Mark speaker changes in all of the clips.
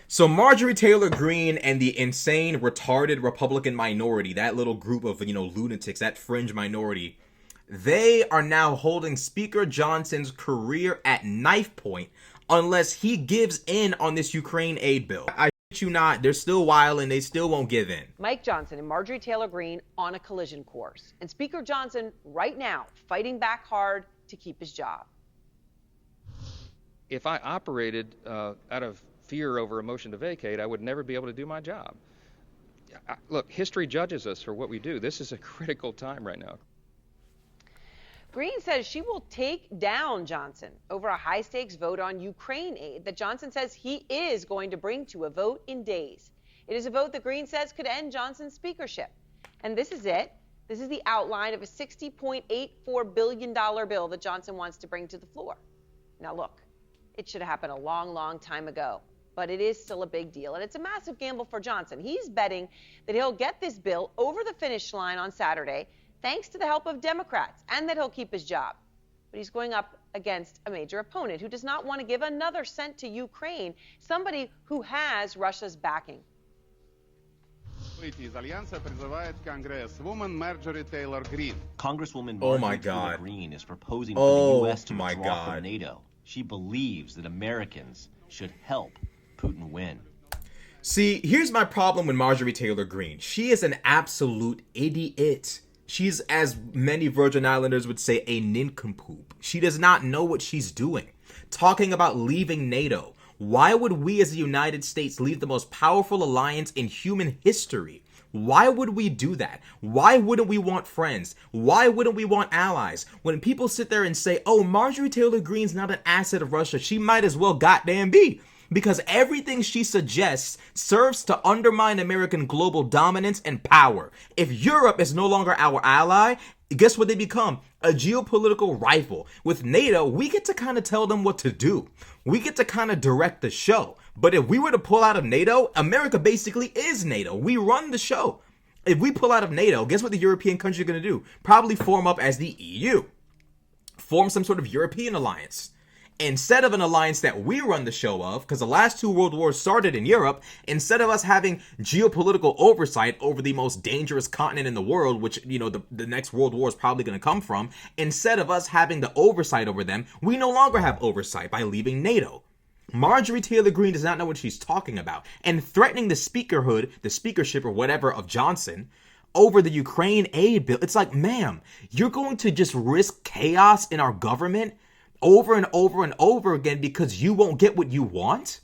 Speaker 1: So Marjorie Taylor Greene and the insane, retarded Republican minority, that little group of, lunatics, that fringe minority, they are now holding Speaker Johnson's career at knife point unless he gives in on this Ukraine aid bill. I shit you not, they're still wilding, they still won't give in.
Speaker 2: Mike Johnson and Marjorie Taylor Greene on a collision course. And Speaker Johnson right now fighting back hard to keep his job.
Speaker 3: If I operated out of fear over a motion to vacate, I would never be able to do my job. Look, history judges us for what we do. This is a critical time right now.
Speaker 2: Greene says she will take down Johnson over a high-stakes vote on Ukraine aid that Johnson says he is going to bring to a vote in days. It is a vote that Greene says could end Johnson's speakership. And this is it. This is the outline of a $60.84 billion bill that Johnson wants to bring to the floor. Now, look, it should have happened a long, long time ago, but it is still a big deal, and it's a massive gamble for Johnson. He's betting that he'll get this bill over the finish line on Saturday thanks to the help of Democrats, and that he'll keep his job. But he's going up against a major opponent who does not want to give another cent to Ukraine, somebody who has Russia's backing.
Speaker 4: Congresswoman Marjorie Taylor Greene.
Speaker 5: Congresswoman
Speaker 1: Oh my
Speaker 5: Marjorie Taylor
Speaker 1: God.
Speaker 5: Greene is proposing for the U.S. to
Speaker 1: my
Speaker 5: withdraw
Speaker 1: God.
Speaker 5: from NATO. She believes that Americans should help Putin win.
Speaker 1: See, here's my problem with Marjorie Taylor Greene. She is an absolute idiot. She's, as many Virgin Islanders would say, a nincompoop. She does not know what she's doing. Talking about leaving NATO. Why would we as the United States leave the most powerful alliance in human history? Why would we do that? Why wouldn't we want friends? Why wouldn't we want allies? When people sit there and say, oh, Marjorie Taylor Greene's not an asset of Russia, she might as well goddamn be. Because everything she suggests serves to undermine American global dominance and power. If Europe is no longer our ally, guess what they become? A geopolitical rival. With NATO, we get to kind of tell them what to do. We get to kind of direct the show. But if we were to pull out of NATO, America basically is NATO. We run the show. If we pull out of NATO, guess what the European countries are going to do? Probably form up as the EU. Form some sort of European alliance. Instead of an alliance that we run the show of, because the last two world wars started in Europe, instead of us having geopolitical oversight over the most dangerous continent in the world, which, the next world war is probably going to come from, instead of us having the oversight over them, we no longer have oversight by leaving NATO. Marjorie Taylor Greene does not know what she's talking about, and threatening the speakership or whatever of Johnson over the Ukraine aid bill. It's like, ma'am, you're going to just risk chaos in our government over and over and over again because you won't get what you want?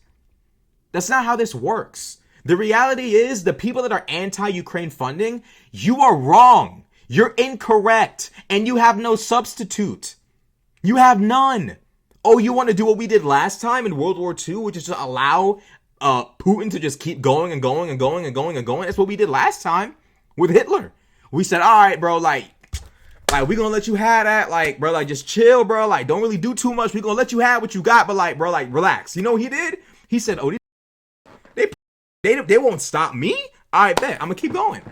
Speaker 1: That's not how this works. The reality is the people that are anti-Ukraine funding, you are wrong. You're incorrect. And you have no substitute. You have none. Oh, you want to do what we did last time in World War II, which is to allow Putin to just keep going and going and going and going and going? That's what we did last time with Hitler. We said, all right, bro, we gonna let you have that, bro, just chill, bro, don't really do too much. We gonna let you have what you got, but bro, relax. You know what he did? He said, oh, they won't stop me. All right, bet. I'm gonna keep going.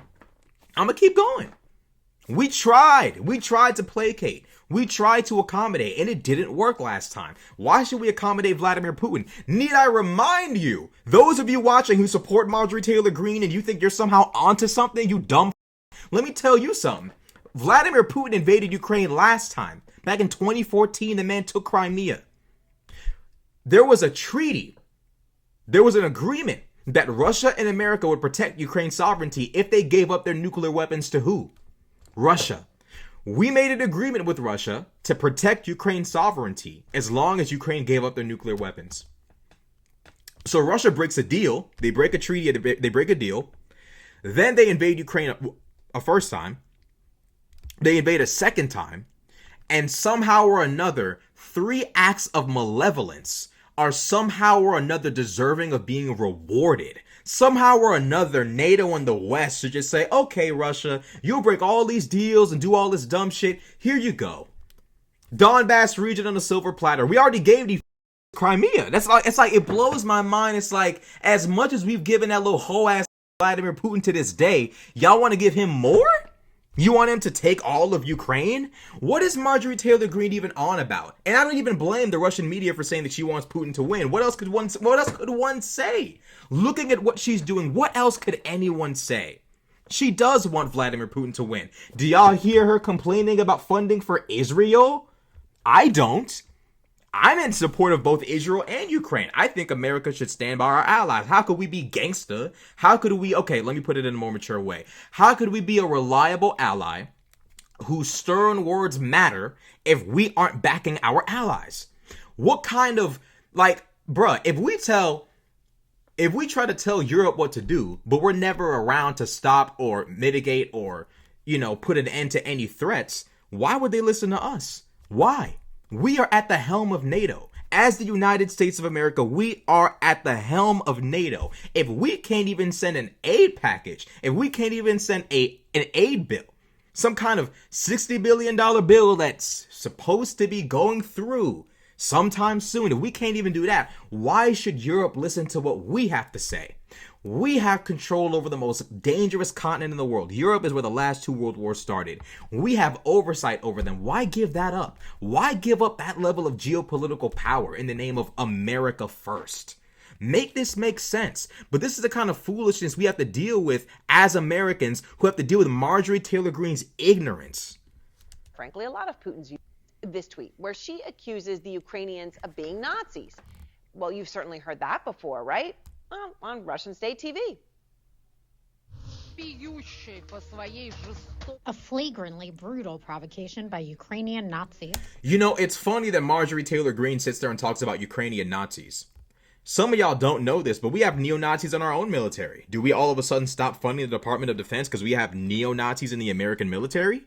Speaker 1: We tried to placate. We tried to accommodate, and it didn't work last time. Why should we accommodate Vladimir Putin? Need I remind you, those of you watching who support Marjorie Taylor Greene and you think you're somehow onto something, you dumb, let me tell you something. Vladimir Putin invaded Ukraine last time. Back in 2014, the man took Crimea. There was a treaty. There was an agreement that Russia and America would protect Ukraine's sovereignty if they gave up their nuclear weapons to who? Russia. We made an agreement with Russia to protect Ukraine's sovereignty as long as Ukraine gave up their nuclear weapons. So Russia breaks a deal. They break a treaty. They break a deal. Then they invade Ukraine a first time. They invade a second time, and somehow or another, 3 acts of malevolence are somehow or another deserving of being rewarded. Somehow or another, NATO and the West should just say, okay, Russia, you'll break all these deals and do all this dumb shit. Here you go. Donbass region on a silver platter. We already gave you Crimea. It's like, it blows my mind. It's like, as much as we've given that little hoe-ass Vladimir Putin to this day, y'all want to give him more? You want him to take all of Ukraine? What is Marjorie Taylor Greene even on about? And I don't even blame the Russian media for saying that she wants Putin to win. What else could one say? Looking at what she's doing, what else could anyone say? She does want Vladimir Putin to win. Do y'all hear her complaining about funding for Israel? I don't. I'm in support of both Israel and Ukraine. I think America should stand by our allies. How could we be gangster? How could we, okay, let me put it in a more mature way. How could we be a reliable ally whose stern words matter if we aren't backing our allies? What kind of, like, bruh, if we try to tell Europe what to do, but we're never around to stop or mitigate or, put an end to any threats, why would they listen to us? Why? We are at the helm of NATO. As the United States of America, we are at the helm of NATO. If we can't even send an aid package, if we can't even send an aid bill, some kind of $60 billion bill that's supposed to be going through sometime soon, if we can't even do that, why should Europe listen to what we have to say? We have control over the most dangerous continent in the world. Europe is where the last two world wars started. We have oversight over them. Why give that up? Why give up that level of geopolitical power in the name of America first? Make this make sense. But this is the kind of foolishness we have to deal with as Americans who have to deal with Marjorie Taylor Greene's ignorance.
Speaker 2: Frankly, a lot of Putin's this tweet where she accuses the Ukrainians of being Nazis. Well, you've certainly heard that before, right? Well, on Russian state TV.
Speaker 4: A flagrantly brutal provocation by Ukrainian Nazis.
Speaker 1: It's funny that Marjorie Taylor Greene sits there and talks about Ukrainian Nazis. Some of y'all don't know this, but we have neo-Nazis in our own military. Do we all of a sudden stop funding the Department of Defense because we have neo-Nazis in the American military?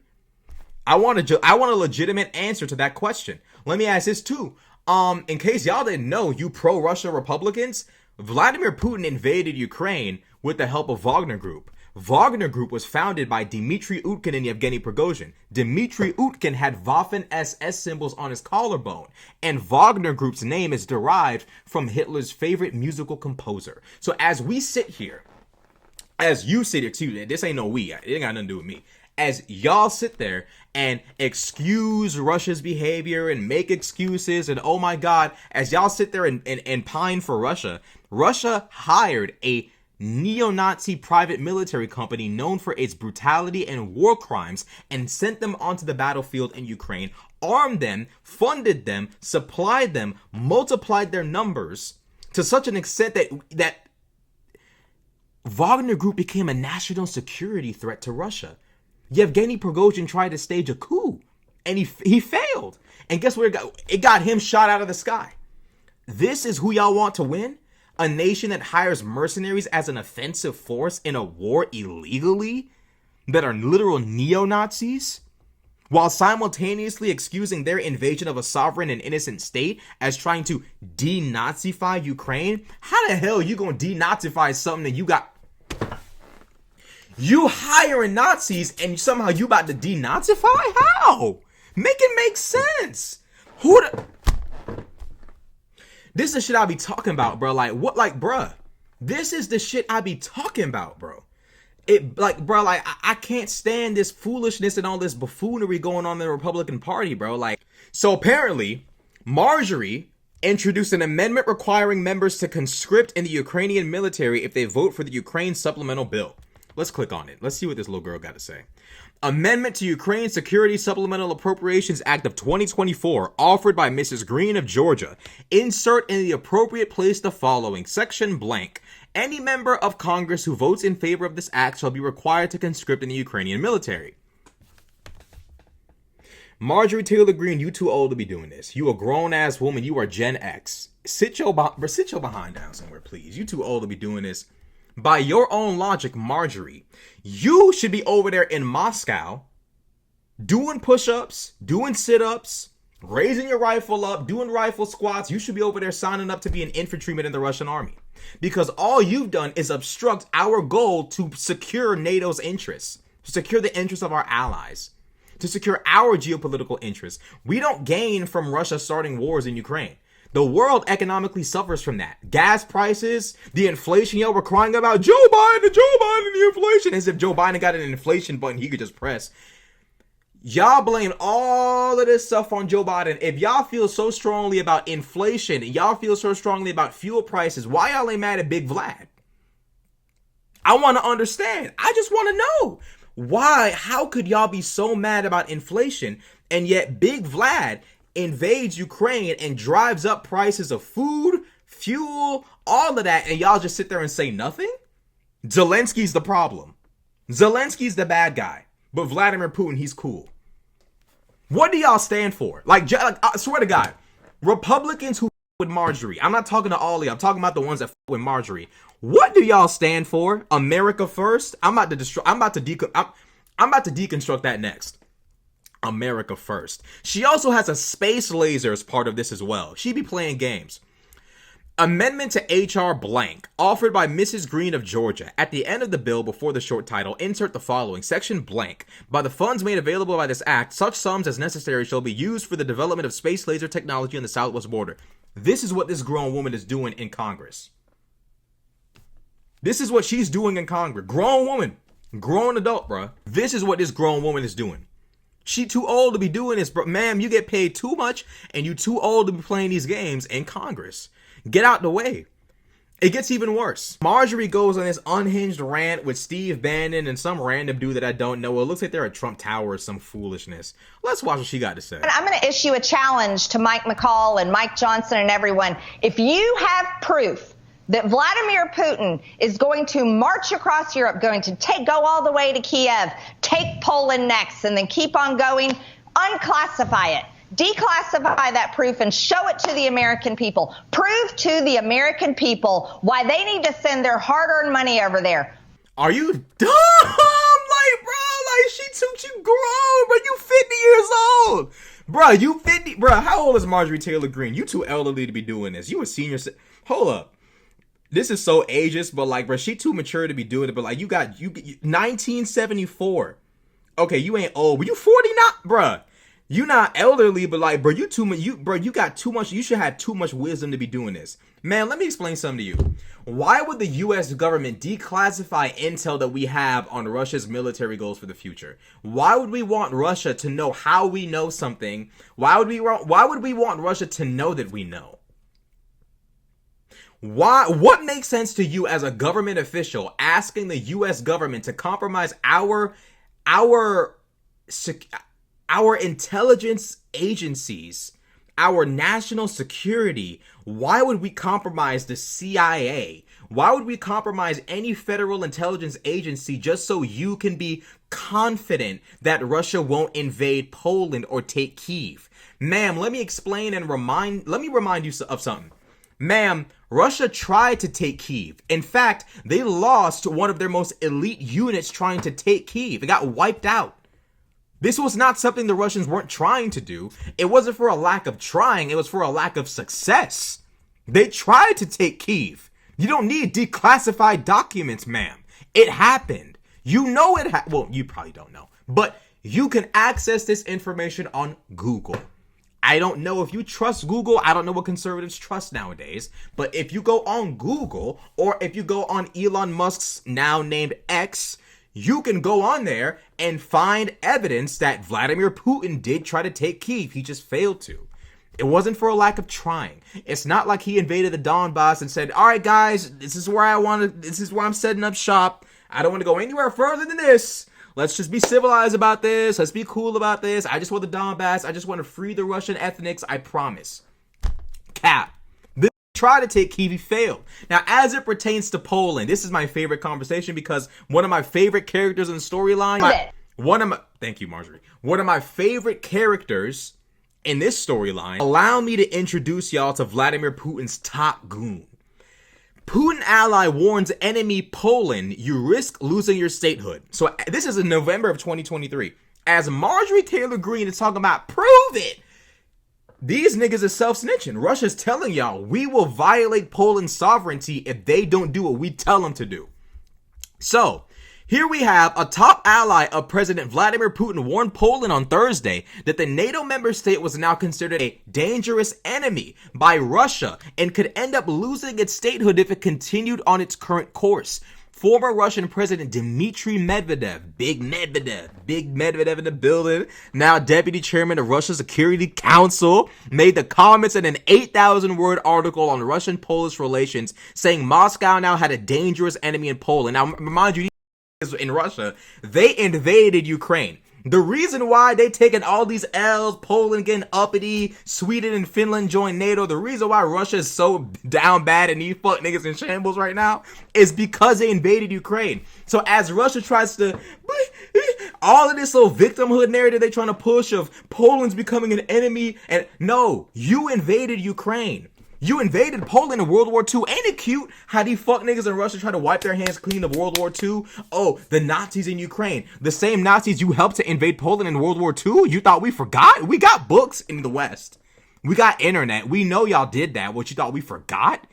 Speaker 1: I want a legitimate answer to that question. Let me ask this too. In case y'all didn't know, you pro-Russia Republicans, Vladimir Putin invaded Ukraine with the help of Wagner Group. Wagner Group was founded by Dmitry Utkin and Yevgeny Prigozhin. Dmitry Utkin had Waffen-SS symbols on his collarbone, and Wagner Group's name is derived from Hitler's favorite musical composer. So as you sit here, excuse me, this ain't no we, it ain't got nothing to do with me. As y'all sit there and excuse Russia's behavior and make excuses and oh my God, as y'all sit there and pine for Russia, Russia hired a neo-Nazi private military company known for its brutality and war crimes and sent them onto the battlefield in Ukraine, armed them, funded them, supplied them, multiplied their numbers to such an extent that Wagner Group became a national security threat to Russia. Yevgeny Prigozhin tried to stage a coup, and he failed. And guess what? It got him shot out of the sky. This is who y'all want to win? A nation that hires mercenaries as an offensive force in a war illegally? That are literal neo-Nazis? While simultaneously excusing their invasion of a sovereign and innocent state as trying to denazify Ukraine? How the hell are you going to denazify something that you got... You hiring Nazis and somehow you about to denazify? How? Make it make sense. This is the shit I be talking about, bro. Like, what? Like, bruh. This is the shit I be talking about, bro. I can't stand this foolishness and all this buffoonery going on in the Republican Party, bro. Like, so apparently, Marjorie introduced an amendment requiring members to conscript in the Ukrainian military if they vote for the Ukraine supplemental bill. Let's click on it. Let's see what this little girl got to say. Amendment to Ukraine Security Supplemental Appropriations Act of 2024, offered by Mrs. Greene of Georgia. Insert in the appropriate place the following. Section blank. Any member of Congress who votes in favor of this act shall be required to conscript in the Ukrainian military. Marjorie Taylor Greene, you too old to be doing this. You a grown-ass woman. You are Gen X. Sit your behind down somewhere, please. You too old to be doing this. By your own logic, Marjorie, you should be over there in Moscow doing push-ups, doing sit-ups, raising your rifle up, doing rifle squats. You should be over there signing up to be an infantryman in the Russian army. Because all you've done is obstruct our goal to secure NATO's interests, to secure the interests of our allies, to secure our geopolitical interests. We don't gain from Russia starting wars in Ukraine. The world economically suffers from that. Gas prices, the inflation y'all were crying about, Joe Biden, the inflation, as if Joe Biden got an inflation button he could just press. Y'all blame all of this stuff on Joe Biden. If y'all feel so strongly about inflation, y'all feel so strongly about fuel prices, why y'all ain't mad at Big Vlad? I want to understand. I just want to know. Why? How could y'all be so mad about inflation, and yet Big Vlad invades Ukraine and drives up prices of food, fuel, all of that, and y'all just sit there and say nothing? Zelensky's the problem. Zelensky's the bad guy. But Vladimir Putin, he's cool. What do y'all stand for? Like, I swear to God, Republicans who with Marjorie, I'm not talking to all of you, I'm talking about the ones that with Marjorie. What do y'all stand for? America first? I'm about to deconstruct that next. America first. She also has a space laser as part of this as well. She be playing games. Amendment to H.R. blank, offered by Mrs. Greene of Georgia. At the end of the bill, before the short title, insert the following. Section blank. By the funds made available by this act, such sums as necessary shall be used for the development of space laser technology on the southwest border. This is what this grown woman is doing in Congress. This is what she's doing in Congress. Grown woman. Grown adult, bruh. This is what this grown woman is doing. She too old to be doing this, bro. Ma'am, you get paid too much and you too old to be playing these games in Congress. Get out the way. It gets even worse. Marjorie goes on this unhinged rant with Steve Bannon and some random dude that I don't know. It looks like they're at Trump Tower or some foolishness. Let's watch what she got to say.
Speaker 6: I'm going to issue a challenge to Mike McCall and Mike Johnson and everyone. If you have proof that Vladimir Putin is going to march across Europe, going to go all the way to Kiev, take Poland next, and then keep on going, unclassify it. Declassify that proof and show it to the American people. Prove to the American people why they need to send their hard-earned money over there.
Speaker 1: Are you dumb? Like, bro, like she grown, bro. You 50 years old. Bro, you 50. Bro, how old is Marjorie Taylor Greene? You too elderly to be doing this. You a senior. Hold up. This is so ageist, but like, bro, she too mature to be doing it. But like, you 1974. Okay, you ain't old, but you 40 now, bro. You not elderly, but like, bro, you got too much. You should have too much wisdom to be doing this, man. Let me explain something to you. Why would the U.S. government declassify intel that we have on Russia's military goals for the future? Why would we want Russia to know how we know something? Why would we want Russia to know that we know? Why? What makes sense to you as a government official asking the U.S. government to compromise our intelligence agencies, our national security? Why would we compromise the CIA? Why would we compromise any federal intelligence agency just so you can be confident that Russia won't invade Poland or take Kyiv? Ma'am, let me explain and remind you of something. Ma'am, Russia tried to take Kyiv. In fact, they lost one of their most elite units trying to take Kyiv. It got wiped out. This was not something the Russians weren't trying to do. It wasn't for a lack of trying. It was for a lack of success. They tried to take Kyiv. You don't need declassified documents, ma'am. It happened. You know it well, you probably don't know. But you can access this information on Google. I don't know if you trust Google. I don't know what conservatives trust nowadays. But if you go on Google, or if you go on Elon Musk's now named X, you can go on there and find evidence that Vladimir Putin did try to take Kyiv. He just failed to. It wasn't for a lack of trying. It's not like he invaded the Donbass and said, all right, guys, this is where I'm setting up shop. I don't want to go anywhere further than this. Let's just be civilized about this. Let's be cool about this. I just want the Donbass. I just want to free the Russian ethnics. I promise. Cap. This tried to take Kyiv, he failed. Now, as it pertains to Poland, this is my favorite conversation because one of my favorite characters in the storyline. Thank you, Marjorie. One of my favorite characters in this storyline. Allow me to introduce y'all to Vladimir Putin's top goon. Putin ally warns enemy Poland, you risk losing your statehood. So this is in November of 2023. As Marjorie Taylor Greene is talking about, prove it. These niggas are self-snitching. Russia's telling y'all, we will violate Poland's sovereignty if they don't do what we tell them to do. So Here we have a top ally of President Vladimir Putin warned Poland on Thursday that the NATO member state was now considered a dangerous enemy by Russia and could end up losing its statehood if it continued on its current course. Former Russian President Dmitry Medvedev, Big Medvedev in the building, now deputy chairman of Russia's Security Council, made the comments in an 8,000-word article on Russian-Polish relations, saying Moscow now had a dangerous enemy in Poland. Now, mind you, in Russia, they invaded Ukraine. The reason why they taking all these L's, Poland getting uppity, Sweden and Finland joined NATO, the reason why Russia is so down bad and these fuck niggas in shambles right now is because they invaded Ukraine. So as Russia tries to, all of this little victimhood narrative they trying to push of Poland's becoming an enemy, and no, you invaded Ukraine. You invaded Poland in World War II. Ain't it cute how these fuck niggas in Russia try to wipe their hands clean of World War II? Oh, the Nazis in Ukraine. The same Nazis you helped to invade Poland in World War II? You thought we forgot? We got books in the West. We got internet. We know y'all did that. What, you thought we forgot?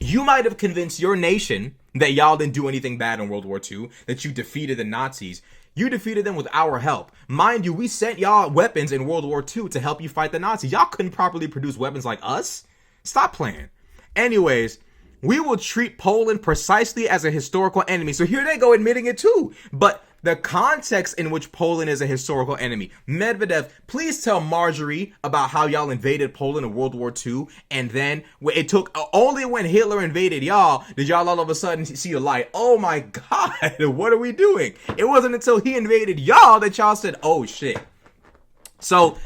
Speaker 1: You might have convinced your nation that y'all didn't do anything bad in World War II, that you defeated the Nazis. You defeated them with our help. Mind you, we sent y'all weapons in World War II to help you fight the Nazis. Y'all couldn't properly produce weapons like us. Stop playing. Anyways, we will treat Poland precisely as a historical enemy. So here they go admitting it too. But the context in which Poland is a historical enemy. Medvedev, please tell Marjorie about how y'all invaded Poland in World War II. And then it took only when Hitler invaded y'all did y'all all of a sudden see the light. Oh my God, what are we doing? It wasn't until he invaded y'all that y'all said, oh shit. So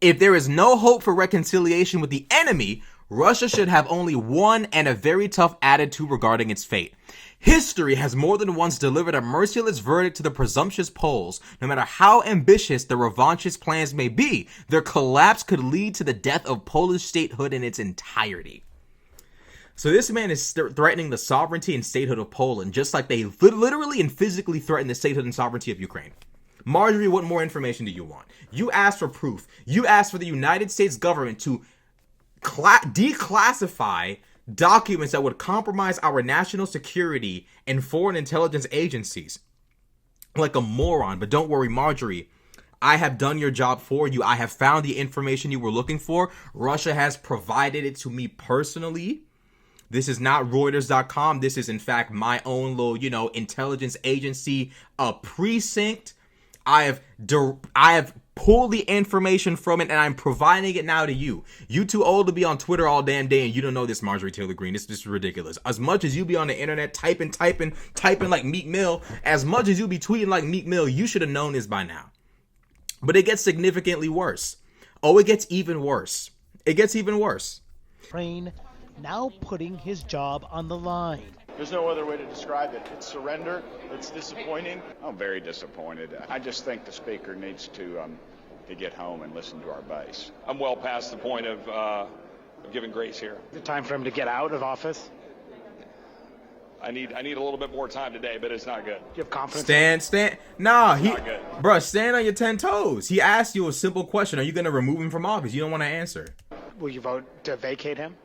Speaker 1: if there is no hope for reconciliation with the enemy, Russia should have only one and a very tough attitude regarding its fate. History has more than once delivered a merciless verdict to the presumptuous Poles. No matter how ambitious the revanchist plans may be, their collapse could lead to the death of Polish statehood in its entirety. So this man is threatening the sovereignty and statehood of Poland, just like they literally and physically threaten the statehood and sovereignty of Ukraine. Marjorie, what more information do you want? You asked for proof. You asked for the United States government to declassify documents that would compromise our national security and foreign intelligence agencies. Like a moron. But don't worry, Marjorie. I have done your job for you. I have found the information you were looking for. Russia has provided it to me personally. This is not Reuters.com. This is, in fact, my own little, intelligence agency, precinct. I have pulled the information from it and I'm providing it now to you. You too old to be on Twitter all damn day and you don't know this, Marjorie Taylor Greene. This is ridiculous. As much as you be on the internet typing like Meek Mill, as much as you be tweeting like Meek Mill, you should have known this by now. But it gets significantly worse. Oh, it gets even worse. It gets even worse.
Speaker 7: Ukraine now putting his job on the line.
Speaker 8: There's no other way to describe it. It's surrender. It's disappointing.
Speaker 9: I'm very disappointed. I just think the speaker needs to get home and listen to our base.
Speaker 10: I'm well past the point of giving grace here.
Speaker 7: The time for him to get out of office?
Speaker 10: I need a little bit more time today, but it's not good.
Speaker 7: Do you have confidence?
Speaker 1: Stand. Nah, stand on your 10 toes. He asked you a simple question. Are you going to remove him from office? You don't want to answer.
Speaker 7: Will you vote to vacate him?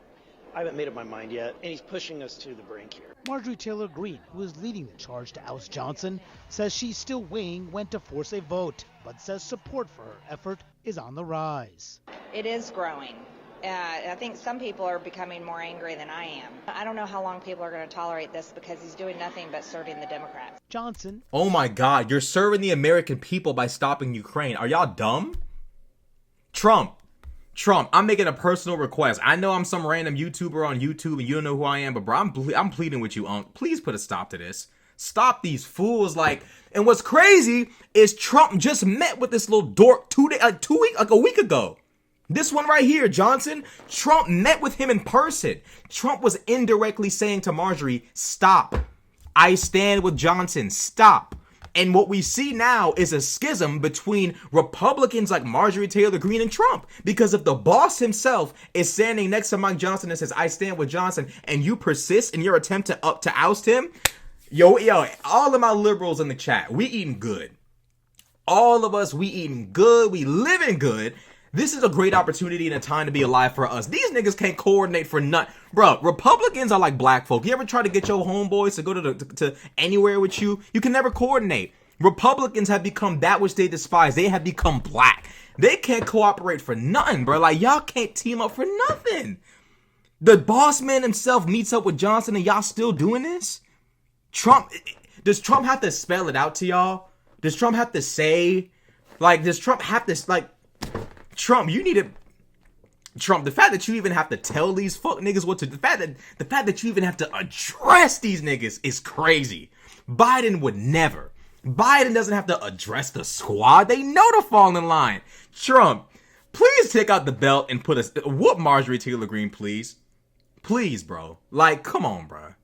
Speaker 11: I haven't made up my mind yet, and he's pushing us to the brink here.
Speaker 7: Marjorie Taylor Greene, who is leading the charge to oust Johnson, says she's still weighing when to force a vote, but says support for her effort is on the rise.
Speaker 6: It is growing. I think some people are becoming more angry than I am. I don't know how long people are going to tolerate this because he's doing nothing but serving the Democrats.
Speaker 7: Johnson.
Speaker 1: Oh my God, you're serving the American people by stopping Ukraine. Are y'all dumb? Trump, I'm making a personal request. I know I'm some random YouTuber on YouTube and you don't know who I am, but bro, I'm pleading with you, please put a stop to this. Stop these fools. And what's crazy is Trump just met with this little dork a week ago. This one right here, Johnson, Trump met with him in person. Trump was indirectly saying to Marjorie, stop. I stand with Johnson, stop. And what we see now is a schism between Republicans like Marjorie Taylor Greene and Trump. Because if the boss himself is standing next to Mike Johnson and says, I stand with Johnson, and you persist in your attempt to oust him, yo, all of my liberals in the chat, we eating good. All of us, we eating good, we living good. This is a great opportunity and a time to be alive for us. These niggas can't coordinate for nothing. Bro, Republicans are like black folk. You ever try to get your homeboys to go to anywhere with you? You can never coordinate. Republicans have become that which they despise. They have become black. They can't cooperate for nothing, bro. Like, y'all can't team up for nothing. The boss man himself meets up with Johnson and y'all still doing this? Does Trump have to spell it out to y'all? Does Trump have to say, like, does Trump have to, like, Trump, you need to, Trump, the fact that you even have to tell these fuck niggas what to, the fact that you even have to address these niggas is crazy. Biden would never. Biden doesn't have to address the squad. They know to fall in line. Trump, please take out the belt and whoop Marjorie Taylor Greene, please. Please, bro. Like, come on, bro.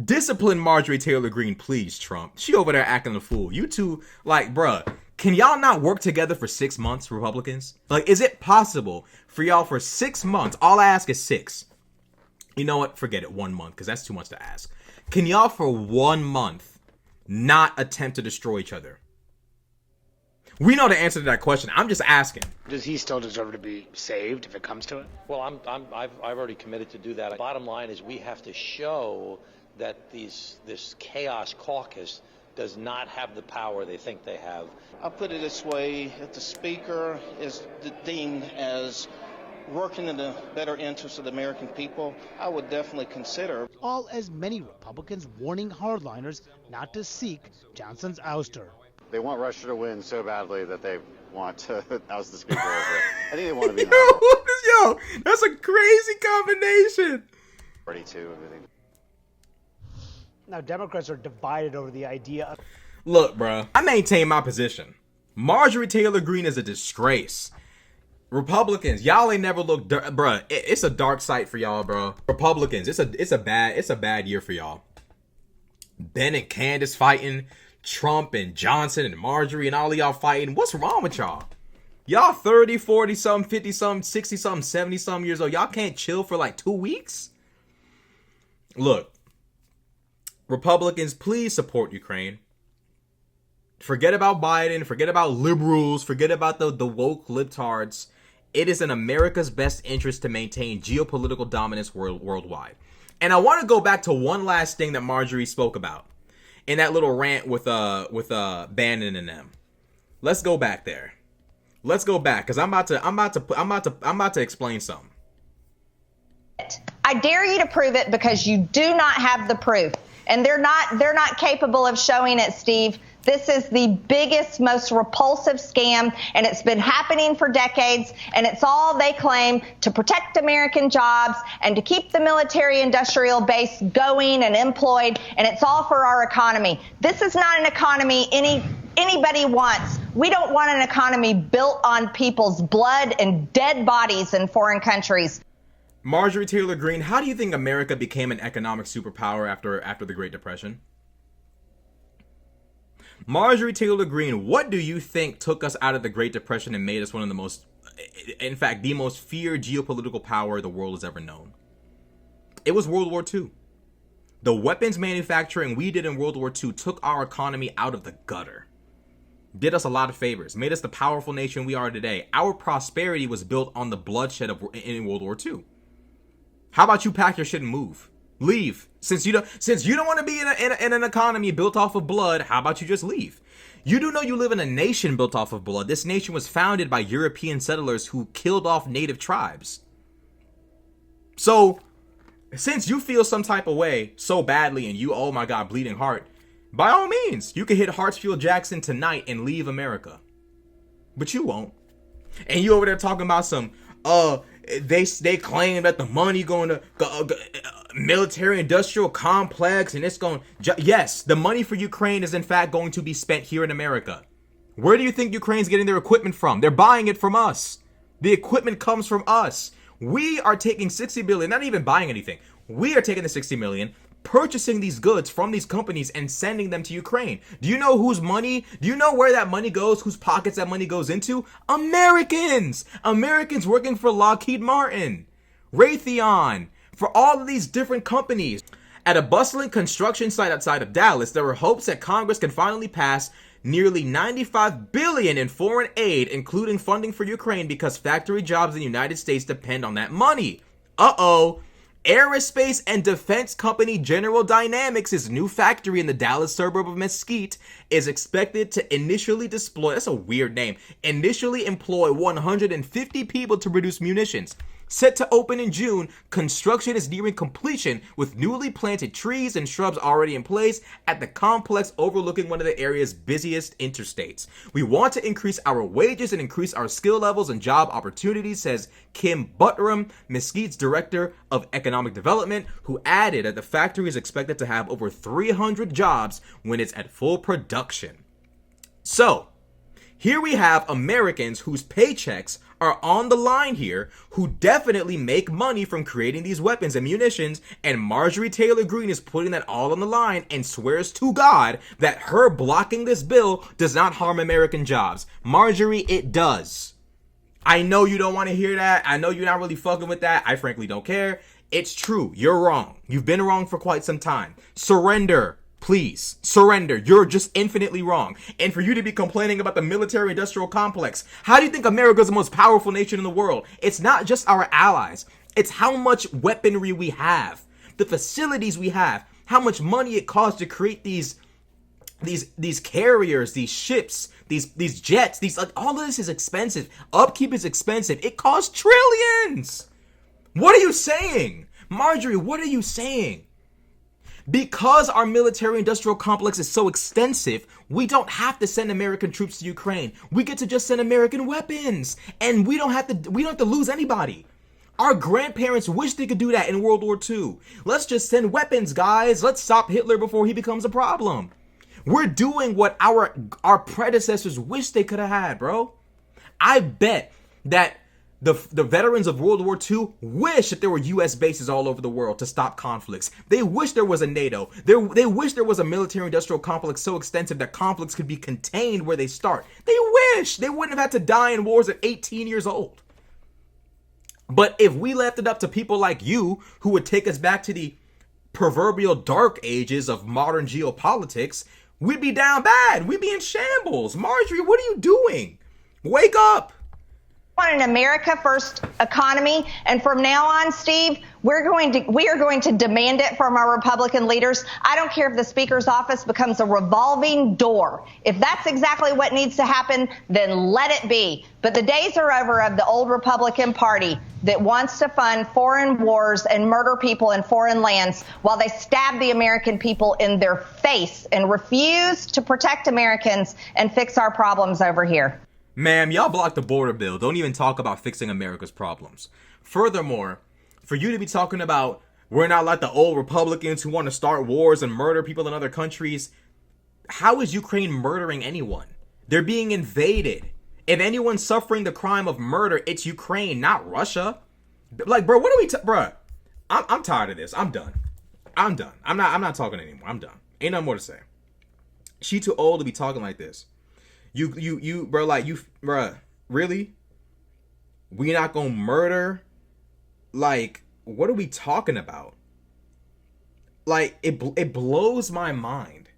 Speaker 1: Discipline Marjorie Taylor Greene, please, Trump. She over there acting a fool. You two, like, bruh, can y'all not work together for 6 months, Republicans? Like, is it possible for y'all for 6 months? All I ask is 6. You know what? Forget it. 1 month, because that's too much to ask. Can y'all for 1 month not attempt to destroy each other? We know the answer to that question. I'm just asking.
Speaker 12: Does he still deserve to be saved if it comes to it?
Speaker 13: Well, I've already committed to do that. Bottom line is we have to show that this chaos caucus does not have the power they think they have.
Speaker 14: I'll put it this way, if the speaker is deemed as working in the better interest of the American people, I would definitely consider.
Speaker 7: All as many Republicans warning hardliners not to seek Johnson's ouster.
Speaker 15: They want Russia to win so badly that they want to oust the speaker over it. I think they want to be
Speaker 1: Yo, that's a crazy combination.
Speaker 15: Party too, everything.
Speaker 7: Now, Democrats are divided over the idea of...
Speaker 1: Look, bro, I maintain my position. Marjorie Taylor Greene is a disgrace. Republicans, y'all ain't never looked, bro. It's a dark sight for y'all, bro. Republicans, it's a bad year for y'all. Ben and Candace fighting, Trump and Johnson and Marjorie and all of y'all fighting. What's wrong with y'all? Y'all 30, 40 something, 50 something, 60 something, 70 something years old. Y'all can't chill for like 2 weeks? Look. Republicans, please support Ukraine. Forget about Biden. Forget about liberals. Forget about the woke libtards. It is in America's best interest to maintain geopolitical dominance worldwide. And I want to go back to one last thing that Marjorie spoke about in that little rant with Bannon and them. Let's go back there. Let's go back because I'm about to explain something.
Speaker 6: I dare you to prove it because you do not have the proof. And they're not capable of showing it, Steve. This is the biggest, most repulsive scam, and it's been happening for decades, and it's all they claim to protect American jobs and to keep the military-industrial base going and employed, and it's all for our economy. This is not an economy anybody wants. We don't want an economy built on people's blood and dead bodies in foreign countries.
Speaker 1: Marjorie Taylor Greene, how do you think America became an economic superpower after the Great Depression? Marjorie Taylor Greene, what do you think took us out of the Great Depression and made us one of the most, in fact, the most feared geopolitical power the world has ever known? It was World War II. The weapons manufacturing we did in World War II took our economy out of the gutter. Did us a lot of favors, made us the powerful nation we are today. Our prosperity was built on the bloodshed in World War II. How about you pack your shit and move? Leave. Since you don't want to be in an economy built off of blood, how about you just leave? You do know you live in a nation built off of blood. This nation was founded by European settlers who killed off native tribes. So, since you feel some type of way so badly and you, oh my God, bleeding heart, by all means, you can hit Hartsfield Jackson tonight and leave America. But you won't. And you over there talking about some, they claim that the money going to military industrial complex and it's going, yes, the money for Ukraine is in fact going to be spent here in America. Where do you think Ukraine's getting their equipment from? They're buying it from us. The equipment comes from us. We are taking 60 billion, not even buying anything. We are taking the 60 million, purchasing these goods from these companies and sending them to Ukraine. Do you know whose money? Do you know where that money goes? Whose pockets that money goes into? Americans! Americans working for Lockheed Martin, Raytheon, for all of these different companies. At a bustling construction site outside of Dallas, there were hopes that Congress can finally pass nearly $95 billion in foreign aid, including funding for Ukraine, because factory jobs in the United States depend on that money. Uh-oh. Aerospace and defense company General Dynamics' new factory in the Dallas suburb of Mesquite is expected to initially deploy, that's a weird name, initially employ 150 people to produce munitions. Set to open in June, construction is nearing completion with newly planted trees and shrubs already in place at the complex overlooking one of the area's busiest interstates. We want to increase our wages and increase our skill levels and job opportunities, says Kim Butterum, Mesquite's director of economic development, who added that the factory is expected to have over 300 jobs when it's at full production. So, here we have Americans whose paychecks are on the line here, who definitely make money from creating these weapons and munitions, and Marjorie Taylor Greene is putting that all on the line and swears to God that her blocking this bill does not harm American jobs. Marjorie, it does. I know you don't want to hear that. I know you're not really fucking with that. I frankly don't care. It's true. You're wrong. You've been wrong for quite some time. Surrender. Please, surrender. You're just infinitely wrong. And for you to be complaining about the military-industrial complex, how do you think America is the most powerful nation in the world? It's not just our allies. It's how much weaponry we have, the facilities we have, how much money it costs to create these carriers, these ships, these jets, all of this is expensive. Upkeep is expensive. It costs trillions. What are you saying? Marjorie, what are you saying? Because our military-industrial complex is so extensive, we don't have to send American troops to Ukraine. We get to just send American weapons, and we don't have to lose anybody. Our grandparents wish they could do that in World War II. Let's just send weapons, guys. Let's stop Hitler before he becomes a problem. We're doing what our predecessors wish they could have had, bro. I bet that the veterans of World War II wish that there were U.S. bases all over the world to stop conflicts. They wish there was a NATO. They wish there was a military-industrial complex so extensive that conflicts could be contained where they start. They wish they wouldn't have had to die in wars at 18 years old. But if we left it up to people like you, who would take us back to the proverbial dark ages of modern geopolitics, we'd be down bad. We'd be in shambles. Marjorie, what are you doing? Wake up.
Speaker 6: Want an America first economy, and from now on, Steve, we are going to demand it from our Republican leaders. I don't care if the Speaker's office becomes a revolving door. If that's exactly what needs to happen, then let it be. But the days are over of the old Republican Party that wants to fund foreign wars and murder people in foreign lands while they stab the American people in their face and refuse to protect Americans and fix our problems over here.
Speaker 1: Ma'am, y'all blocked the border bill. Don't even talk about fixing America's problems. Furthermore, for you to be talking about we're not like the old Republicans who want to start wars and murder people in other countries, how is Ukraine murdering anyone? They're being invaded. If anyone's suffering the crime of murder, it's Ukraine, not Russia. Like, bro, what are we bro? I'm tired of this. I'm done. I'm not talking anymore. I'm done. Ain't nothing more to say. She too old to be talking like this. Bro, really? We not gonna murder? Like, what are we talking about? Like, it blows my mind.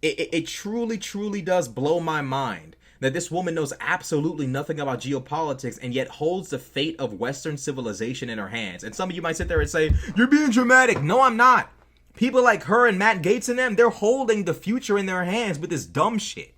Speaker 1: It truly, truly does blow my mind that this woman knows absolutely nothing about geopolitics and yet holds the fate of Western civilization in her hands. And some of you might sit there and say, you're being dramatic. No, I'm not. People like her and Matt Gaetz and them, they're holding the future in their hands with this dumb shit.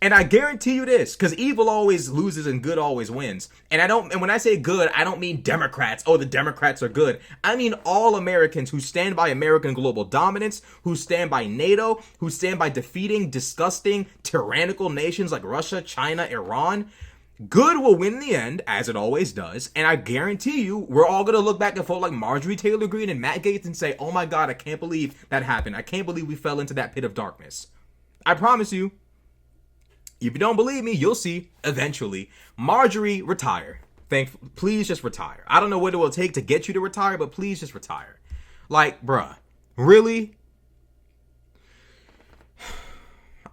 Speaker 1: And I guarantee you this, because evil always loses and good always wins. And when I say good, I don't mean Democrats. Oh, the Democrats are good. I mean all Americans who stand by American global dominance, who stand by NATO, who stand by defeating disgusting, tyrannical nations like Russia, China, Iran. Good will win in the end, as it always does. And I guarantee you, we're all going to look back at folk like Marjorie Taylor Greene and Matt Gaetz and say, oh my God, I can't believe that happened. I can't believe we fell into that pit of darkness. I promise you. If you don't believe me, you'll see eventually. Marjorie, retire. Please just retire. I don't know what it will take to get you to retire, but please just retire. Like, bruh, really?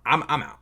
Speaker 1: I'm out.